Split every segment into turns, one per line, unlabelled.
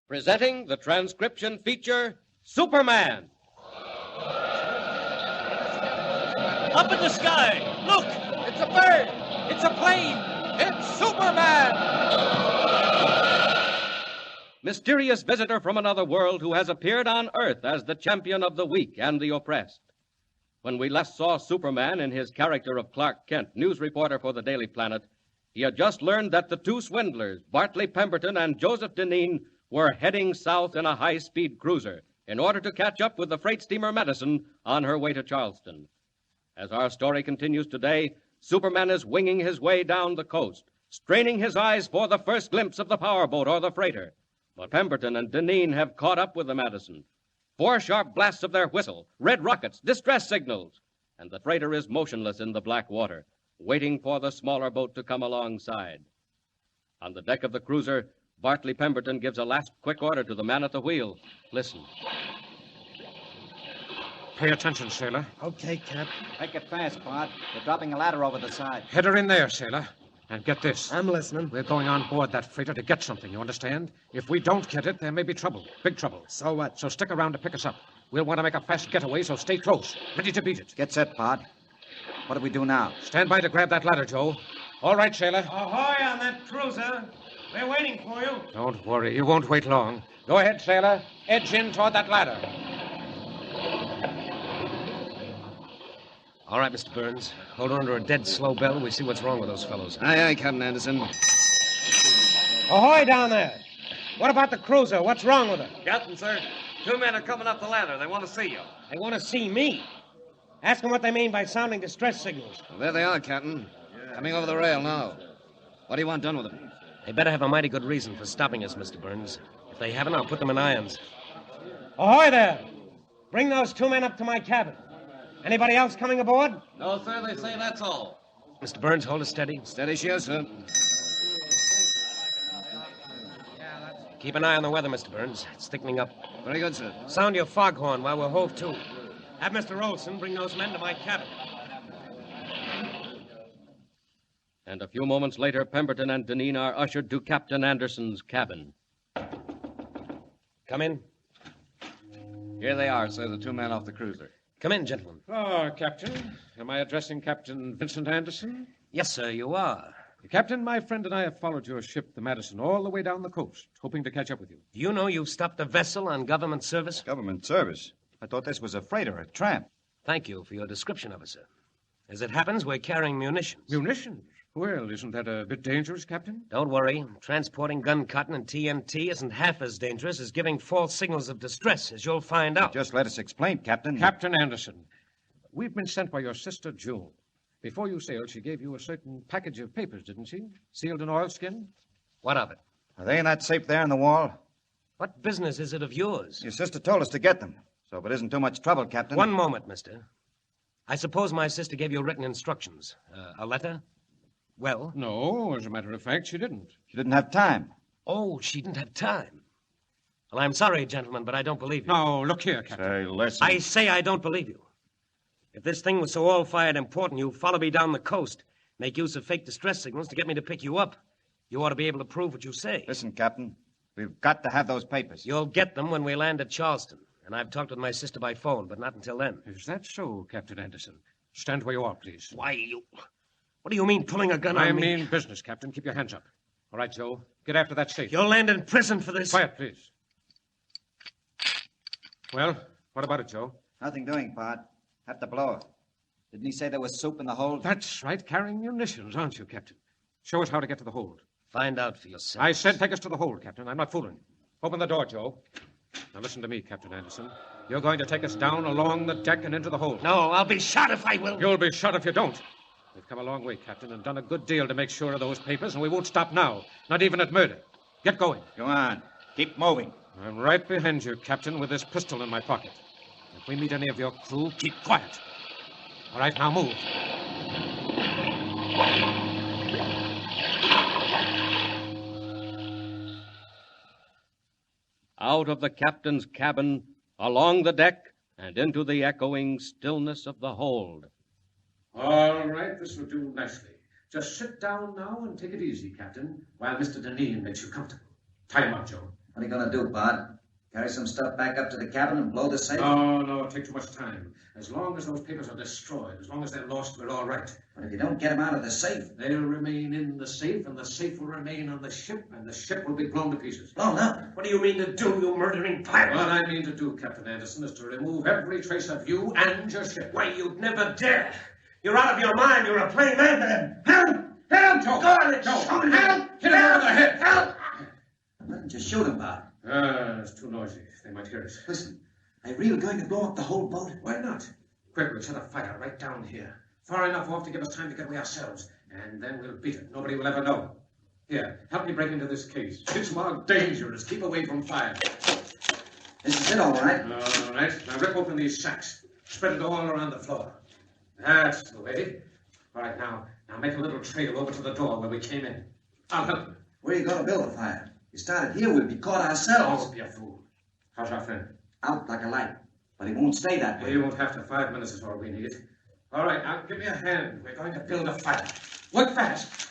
Presenting the transcription feature, Superman.
Up in the sky! Look!
It's a bird! It's a plane! It's Superman! Mysterious visitor from another world who has appeared on Earth as the champion of the weak and the oppressed. When we last saw Superman in his character of Clark Kent, news reporter for the Daily Planet, he had just learned that the two swindlers, Bartley Pemberton and Joseph Deneen, were heading south in a high-speed cruiser in order to catch up with the freight steamer Madison on her way to Charleston. As our story continues today, Superman is winging his way down the coast, straining his eyes for the first glimpse of the powerboat or the freighter. But Pemberton and Deneen have caught up with the Madison. 4 sharp blasts of their whistle, red rockets, distress signals, and the freighter is motionless in the black water, waiting for the smaller boat to come alongside. On the deck of the cruiser, Bartley Pemberton gives a last quick order to the man at the wheel. Listen.
Pay attention, sailor.
Okay, Cap.
Make it fast, Bart. They're dropping a ladder over the side.
Head her in there, sailor. And get this.
I'm listening.
We're going on board that freighter to get something, you understand? If we don't get it, there may be trouble. Big trouble.
So what?
So stick around to pick us up. We'll want to make a fast getaway, so stay close. Ready to beat it.
Get set, Bart. What do we do now?
Stand by to grab that ladder, Joe. All right, sailor.
Ahoy on that cruiser. We're waiting for you.
Don't worry. You won't wait long. Go ahead, sailor. Edge in toward that ladder.
All right, Mr. Burns. Hold her under a dead slow bell and we see what's wrong with those fellows.
Aye, Captain Anderson.
Ahoy down there. What about the cruiser? What's wrong with her?
Captain, sir. 2 men are coming up the ladder. They want to see you.
They want to see me. Ask them what they mean by sounding distress signals.
Well, there they are, Captain. Coming over the rail now. What do you want done with them?
They better have a mighty good reason for stopping us, Mr. Burns. If they haven't, I'll put them in irons.
Ahoy there. Bring those 2 men up to my cabin. Anybody else coming aboard?
No, sir. They say that's all.
Mr. Burns, hold it steady.
Steady, sure, sir.
Keep an eye on the weather, Mr. Burns. It's thickening up.
Very good, sir.
Sound your foghorn while we're hove to.
Have Mr. Olson bring those men to my cabin.
And a few moments later, Pemberton and Deneen are ushered to Captain Anderson's cabin.
Come in.
Here they are, sir, the 2 men off the cruiser.
Come in, gentlemen.
Oh, Captain. Am I addressing Captain Vincent Anderson?
Yes, sir, you are.
Captain, my friend and I have followed your ship, the Madison, all the way down the coast, hoping to catch up with you.
Do you know you've stopped a vessel on government service?
Government service? I thought this was a freighter, a tramp.
Thank you for your description of it, sir. As it happens, we're carrying munitions.
Munitions? Well, isn't that a bit dangerous, Captain?
Don't worry. Transporting gun cotton and TNT isn't half as dangerous as giving false signals of distress, as you'll find out.
Just let us explain, Captain.
Captain Anderson, we've been sent by your sister, June. Before you sailed, she gave you a certain package of papers, didn't she? Sealed in oilskin?
What of it?
Are they in that safe there in the wall?
What business is it of yours?
Your sister told us to get them. So if it isn't too much trouble, Captain...
One moment, mister. I suppose my sister gave you written instructions. A letter? Well?
No, as a matter of fact, she didn't.
She didn't have time.
Oh, she didn't have time. Well, I'm sorry, gentlemen, but I don't believe you.
No, look here, Captain.
Say, listen.
I say I don't believe you. If this thing was so all-fired important, you follow me down the coast, make use of fake distress signals to get me to pick you up. You ought to be able to prove what you say.
Listen, Captain. We've got to have those papers.
You'll get them when we land at Charleston. And I've talked with my sister by phone, but not until then.
Is that so, Captain Anderson? Stand where you are, please.
Why, you... What do you mean, pulling a gun on me?
I mean business, Captain. Keep your hands up. All right, Joe. Get after that safe.
You'll land in prison for this.
Quiet, please. Well, what about it, Joe?
Nothing doing, Bart. Have to blow it. Didn't he say there was soup in the hold?
That's right. Carrying munitions, aren't you, Captain? Show us how to get to the hold.
Find out for yourself.
I said take us to the hold, Captain. I'm not fooling you. Open the door, Joe. Now listen to me, Captain Anderson. You're going to take us down along the deck and into the hold.
No, I'll be shot if I will.
You'll be shot if you don't. We've come a long way, Captain, and done a good deal to make sure of those papers, and we won't stop now. Not even at murder. Get going.
Go on. Keep moving.
I'm right behind you, Captain, with this pistol in my pocket. If we meet any of your crew, keep quiet. All right, now move.
Out of the captain's cabin, along the deck, and into the echoing stillness of the hold.
All right, this will do nicely. Just sit down now and take it easy, Captain, while Mr. Deneen makes you comfortable. Tie him up, Joe.
What are you going to do, Bud? Carry some stuff back up to the cabin and blow the safe?
No, it'll take too much time. As long as those papers are destroyed, as long as they're lost, we're all right.
But if you don't get them out of the safe...
They'll remain in the safe, and the safe will remain on the ship, and the ship will be blown to pieces.
Blown up?
What do you mean to do, you murdering pirate?
What I mean to do, Captain Anderson, is to remove every trace of you and your ship.
Why, you'd never dare. You're out of your mind. You're a plain man to them. Help! Help!
Joe!
Go on and
Joe!
shoot him. Help!
Hit him over the head!
Help!
Why didn't you shoot him, Bud?
It's too noisy. They might hear us.
Listen, are you really going to blow up the whole boat?
Why not? Quick, we'll set a fire right down here. Far enough off to give us time to get away ourselves. And then we'll beat it. Nobody will ever know. Here, help me break into this case. It's marked dangerous. Keep away from fire.
This is it, all right.
All right. Now rip open these sacks. Spread it all around the floor. That's the way. All right, now make a little trail over to the door where we came in. I'll help you.
Where are you going to build the fire? You started here, we'd be caught ourselves.
Don't be a fool. How's our friend?
Out like a light. But he won't stay that way.
He won't have to. 5 minutes is all we need. All right, now give me a hand. We're going to build a fire. Work fast.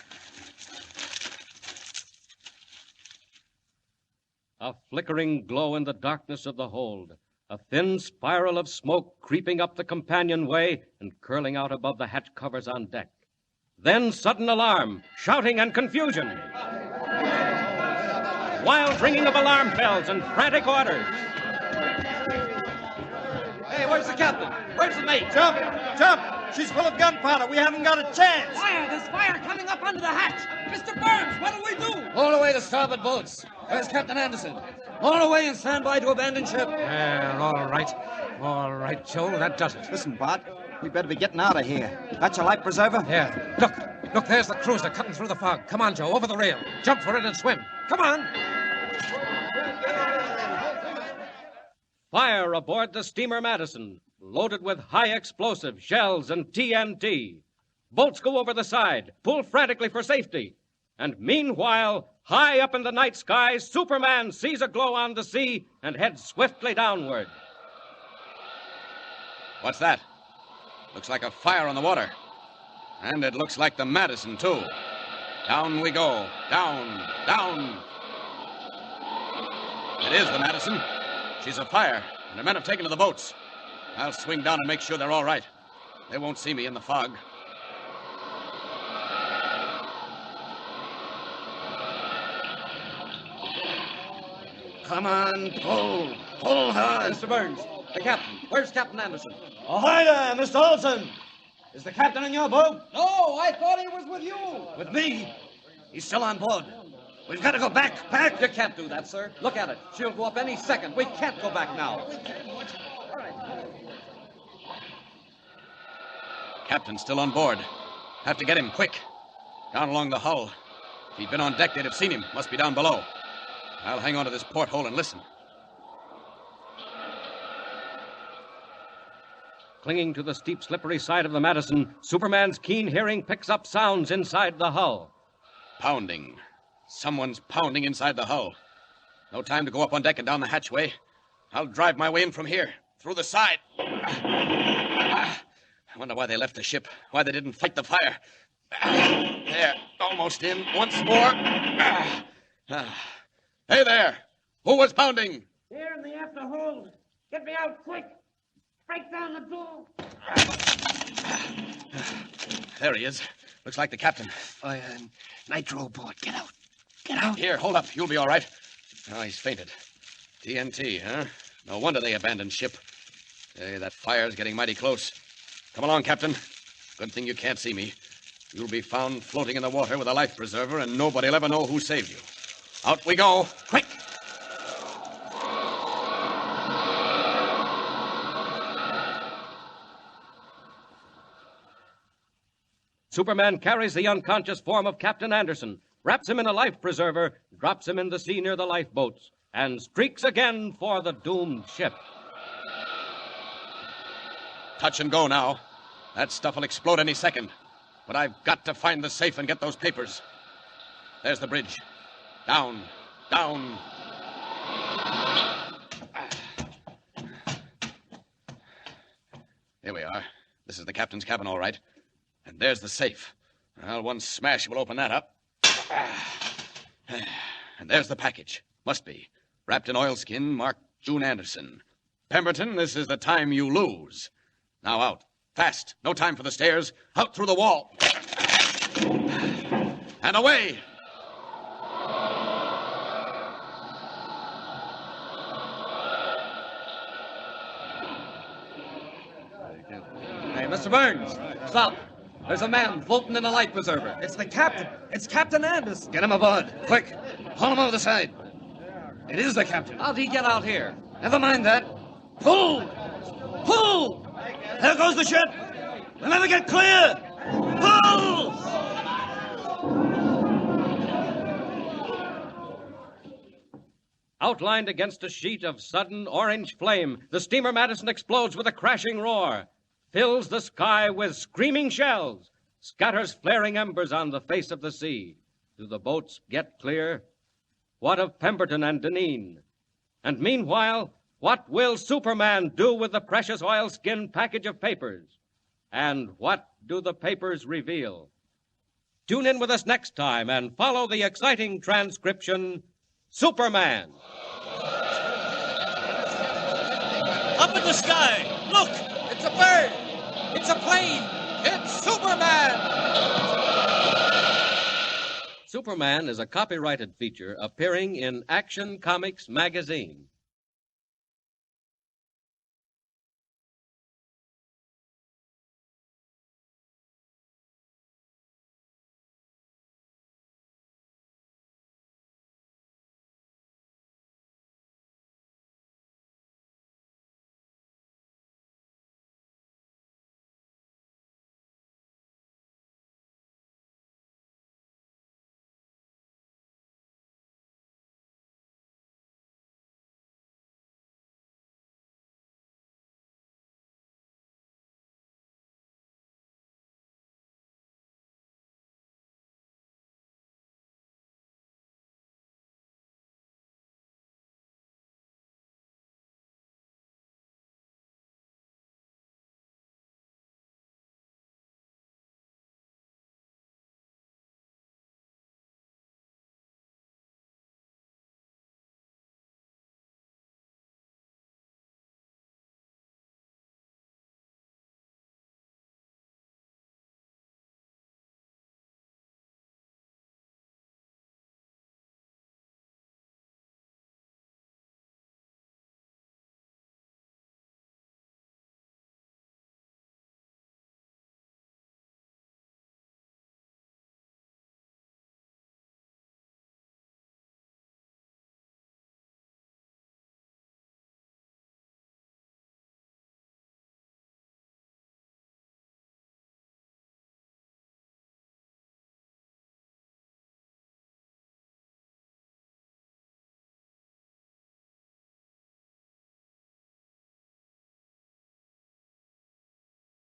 A flickering glow in the darkness of the hold. A thin spiral of smoke creeping up the companionway and curling out above the hatch covers on deck. Then sudden alarm, shouting and confusion. Wild ringing of alarm bells and frantic orders.
Hey, where's the captain? Where's the mate? Jump! Jump! She's full of gunpowder. We haven't got a chance.
Fire! There's fire coming up under the hatch! Mr. Burns, what do we do?
All away to starboard boats. Where's Captain Anderson? All away and stand by to abandon ship.
Well, all right. All right, Joe, that does it.
Listen, Bart, we better be getting out of here. That's your life preserver?
Yeah. Look, there's the cruiser cutting through the fog. Come on, Joe, over the rail. Jump for it and swim. Come on.
Fire aboard the steamer Madison, loaded with high explosive shells and TNT. Boats go over the side, pull frantically for safety. And meanwhile, high up in the night sky, Superman sees a glow on the sea and heads swiftly downward.
What's that? Looks like a fire on the water. And it looks like the Madison, too. Down we go. Down, down. It is the Madison. She's afire, and her men have taken to the boats. I'll swing down and make sure they're all right. They won't see me in the fog. Come on, pull. Pull hard.
Mr. Burns, the captain. Where's Captain Anderson?
Ahoy there, Mr. Olson. Is the captain in your boat?
No, I thought he was with you.
With me? He's still on board. We've got to go back.
You can't do that, sir. Look at it. She'll go up any second. We can't go back now.
Captain's still on board. Have to get him quick. Down along the hull. If he'd been on deck, they'd have seen him. Must be down below. I'll hang on to this porthole and listen.
Clinging to the steep, slippery side of the Madison, Superman's keen hearing picks up sounds inside the hull.
Pounding. Someone's pounding inside the hull. No time to go up on deck and down the hatchway. I'll drive my way in from here, through the side. I wonder why they left the ship, why they didn't fight the fire. There, almost in. Once more. Hey there! Who was pounding?
Here in the after hold. Get me out quick. Break down the door.
There he is. Looks like the captain.
Fire and nitro aboard. Get out. Get out.
Here, hold up. You'll be all right. Oh, he's fainted. TNT, huh? No wonder they abandoned ship. Hey, that fire's getting mighty close. Come along, Captain. Good thing you can't see me. You'll be found floating in the water with a life preserver, and nobody'll ever know who saved you. Out we go. Quick!
Superman carries the unconscious form of Captain Anderson, wraps him in a life preserver, drops him in the sea near the lifeboats, and streaks again for the doomed ship.
Touch and go now. That stuff will explode any second. But I've got to find the safe and get those papers. There's the bridge. Down, down. Here we are. This is the captain's cabin, all right. And there's the safe. Well, one smash will open that up. And there's the package. Must be. Wrapped in oilskin, marked June Anderson. Pemberton, this is the time you lose. Now out. Fast. No time for the stairs. Out through the wall. And away.
Hey, Mr. Burns, stop. There's a man floating in a life preserver.
It's the captain. It's Captain Anderson.
Get him aboard, quick.
Haul him over the side. It is the captain.
How'd he get out here?
Never mind that. Pull! Pull!
There goes the ship. We'll never get clear. Pull!
Outlined against a sheet of sudden orange flame, the steamer Madison explodes with a crashing roar, fills the sky with screaming shells, scatters flaring embers on the face of the sea. Do the boats get clear? What of Pemberton and Deneen? And meanwhile, what will Superman do with the precious oilskin package of papers? And what do the papers reveal? Tune in with us next time and follow the exciting transcription, Superman.
Up in the sky. Look.
It's a bird. It's a plane. It's Superman. Superman is a copyrighted feature appearing in Action Comics magazine.